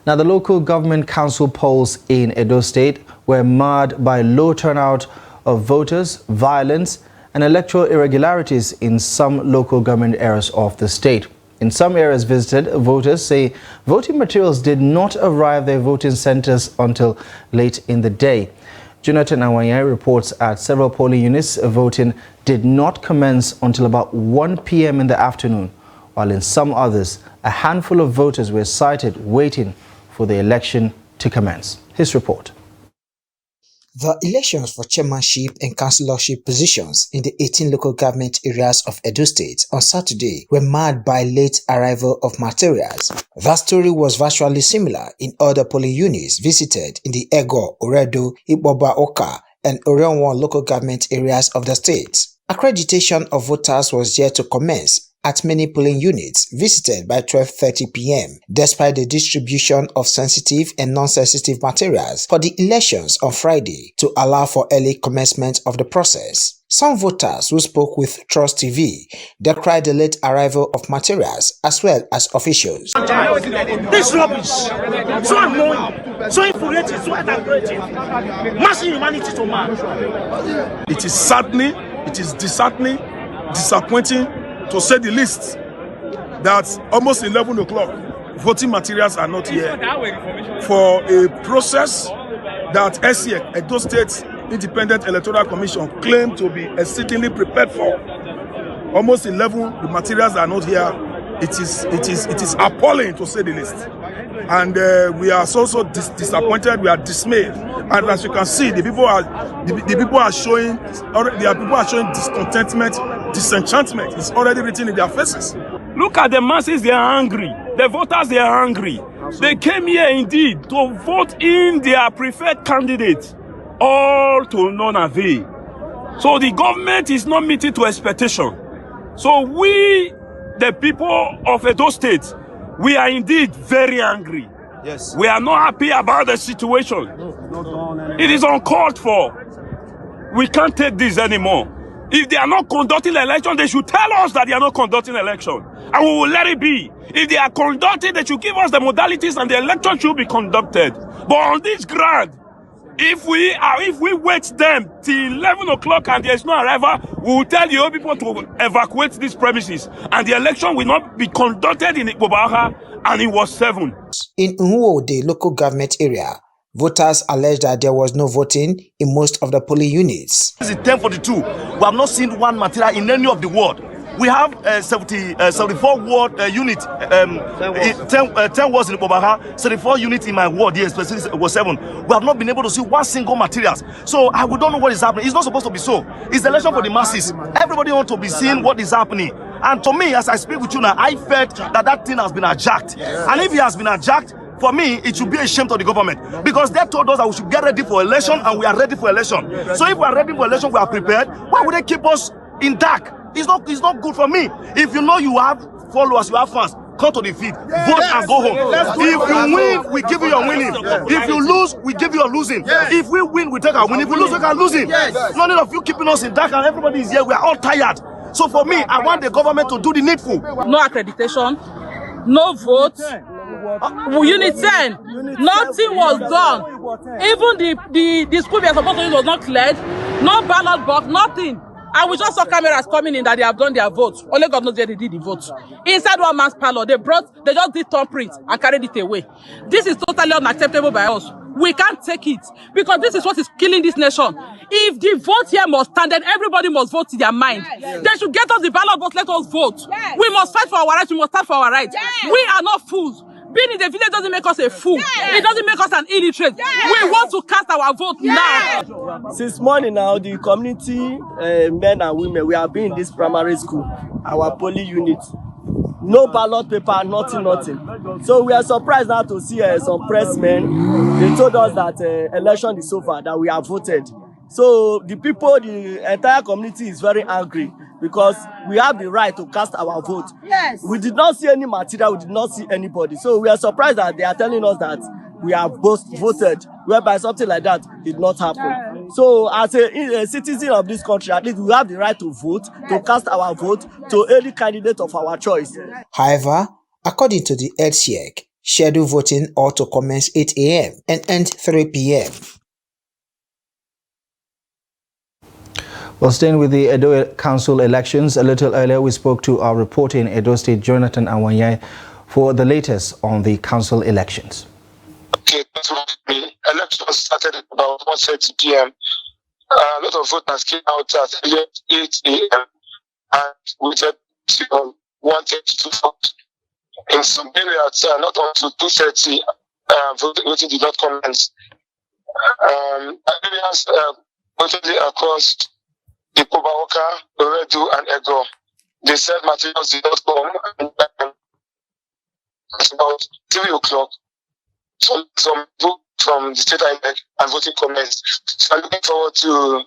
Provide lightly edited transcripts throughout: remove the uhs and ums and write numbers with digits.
Now, the local government council polls in Edo State were marred by low turnout of voters, violence, and electoral irregularities in some local government areas of the state. In some areas visited, voters say voting materials did not arrive at their voting centers until late in the day. Jonathan Awanyai reports at several polling units, voting did not commence until about 1 p.m. in the afternoon, while in some others, a handful of voters were sighted waiting for the election to commence. His report. The elections for chairmanship and councillorship positions in the 18 local government areas of Edo State on Saturday were marred by late arrival of materials. That story was virtually similar in other polling units visited in the Ego, Oredo, Iboba Oka, and Orionwan local government areas of the state. Accreditation of voters was yet to commence at many polling units visited by 12:30 p.m. despite the distribution of sensitive and non-sensitive materials for the elections on Friday to allow for early commencement of the process. Some voters who spoke with Trust TV decried the late arrival of materials as well as officials. This rubbish, so annoying, so infuriating, so aggravating, massing humanity to man. It is saddening, it is disheartening, disappointing, to say the least, that almost 11 o'clock, voting materials are not here for a process that SEC, Edo State Independent Electoral Commission, claimed to be exceedingly prepared for. Almost 11, the materials are not here. It is appalling, to say the least. And we are so disappointed, we are dismayed. And as you can see, the people are showing discontentment, disenchantment is already written in their faces. Look at the masses, they are angry. The voters, they are angry. They came here indeed to vote in their preferred candidate, all to none avail. So the government is not meeting to expectation. So we, the people of Edo State, we are indeed very angry. Yes. We are not happy about the situation. It is uncalled for. We can't take this anymore. If they are not conducting the election, they should tell us that they are not conducting the election. And we will let it be. If they are conducting, they should give us the modalities and the election should be conducted. But on this ground, if we wait them till 11 o'clock and there is no arrival, we will tell the old people to evacuate these premises. And the election will not be conducted in Ibobaha, and it was 7. In Unwo, the local government area, voters alleged that there was no voting in most of the polling units. This is 1042. We have not seen one material in any of the ward. We have 74 ward unit, 10 wards in Ibobaha, 74 units in my ward here, specifically was 7. We have not been able to see one single materials. So we don't know what is happening. It's not supposed to be so. It's the election for the masses. Everybody wants to be seeing what is happening. And to me, as I speak with you now, I felt that thing has been adjacked. And if it has been adjacked, for me, it should be a shame to the government, because they told us that we should get ready for election, and we are ready for election. So if we are ready for election, we are prepared. Why would they keep us in dark? It's not good for me. If you know you have followers, you have fans, come to the field, vote and go home. If you win, we give you your winning. If you lose, we give you your losing. If we win, we take our win. If we lose, we can losing. No need of you keeping us in dark and everybody is here. We are all tired. So for me, I want the government to do the needful. No accreditation, no vote. Unit 10, nothing was done. Even the school we are supposed to use was not cleared. No ballot box, nothing. And we just saw cameras coming in that they have done their votes. Only God knows where they did the votes. Inside one man's parlor, they just did thumbprints and carried it away. This is totally unacceptable by us. We can't take it, because this is what is killing this nation. If the vote here must stand, then everybody must vote in their mind. Yes. They should get us the ballot box, let us vote. Yes. We must fight for our rights, we must stand for our rights. Yes. We are not fools. Being in the village doesn't make us a fool. Yes. It doesn't make us an illiterate. Yes. We want to cast our vote now. Since morning now, the community, men and women, we have been in this primary school, our polling unit. No ballot paper, nothing. So we are surprised now to see some pressmen. They told us that election is over, that we have voted. So the people, the entire community is very angry, because we have the right to cast our vote. Yes. We did not see any material, we did not see anybody. So we are surprised that they are telling us that we have both voted, whereby something like that did not happen. So as a citizen of this country, at least we have the right to vote, to cast our vote to any candidate of our choice. However, according to the LCEC, Schedule voting ought to commence 8 a.m. and end 3 p.m. Well, staying with the Edo Council elections, a little earlier we spoke to our reporter in Edo State, Jonathan Awanyai, for the latest on the council elections. Okay, the election started at about 1:30 p.m. A lot of voters came out at 8 a.m. and waited till 1:30 to vote. In some areas, not until 2:30, voting did not commence. Areas mostly across the Kobaoka, Redu, and Ego, they said materials did not come. It's about 3 o'clock. Some vote from the state INEC and voting commenced. So I'm looking forward to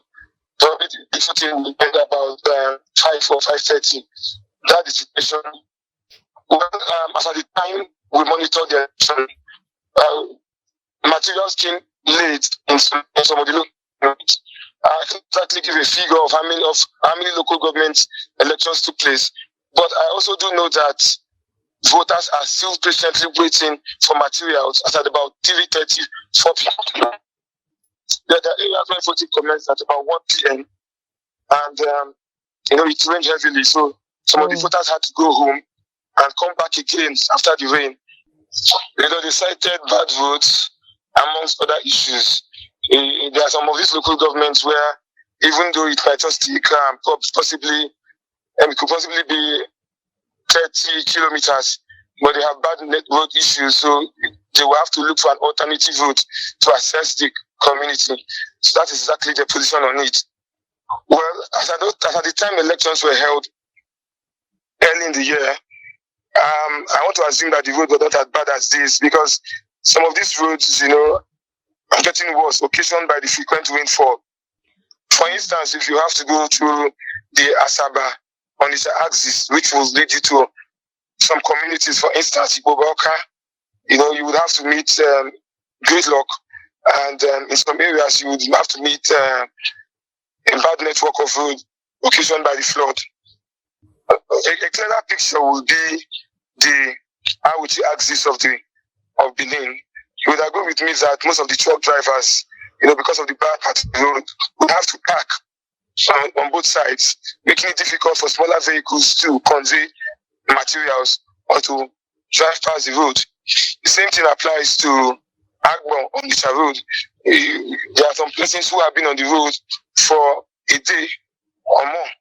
probably the voting will end about 5 or 5:30. That is the situation. Well, as at the time we monitor the election, materials came late in some of the local. I can't exactly give a figure of how many local government elections took place, but I also do know that voters are still patiently waiting for materials at about 3:30, 4 p.m. There are areas where voting commenced at about 1 p.m. and it rained heavily, so some of the voters had to go home and come back again after the rain. They cited bad votes amongst other issues. There are some of these local governments where, even though it might just take it could possibly be 30 kilometers, but they have bad road issues, so they will have to look for an alternative route to access the community. So that is exactly their position on it. Well, as at the time elections were held early in the year, I want to assume that the road was not as bad as this, because some of these roads, are getting worse, occasioned by the frequent rainfall. For instance, if you have to go through the Asaba on its axis, which will lead you to some communities, for instance, Iboboka, you would have to meet gridlock, and in some areas you would have to meet a bad network of road occasioned by the flood. A clearer picture will be the Awanyai axis of Benin. You would agree with me that most of the truck drivers, because of the bad part of the road, would have to park on both sides, making it difficult for smaller vehicles to convey materials or to drive past the road. The same thing applies to Agbon on the road. There are some persons who have been on the road for a day or more.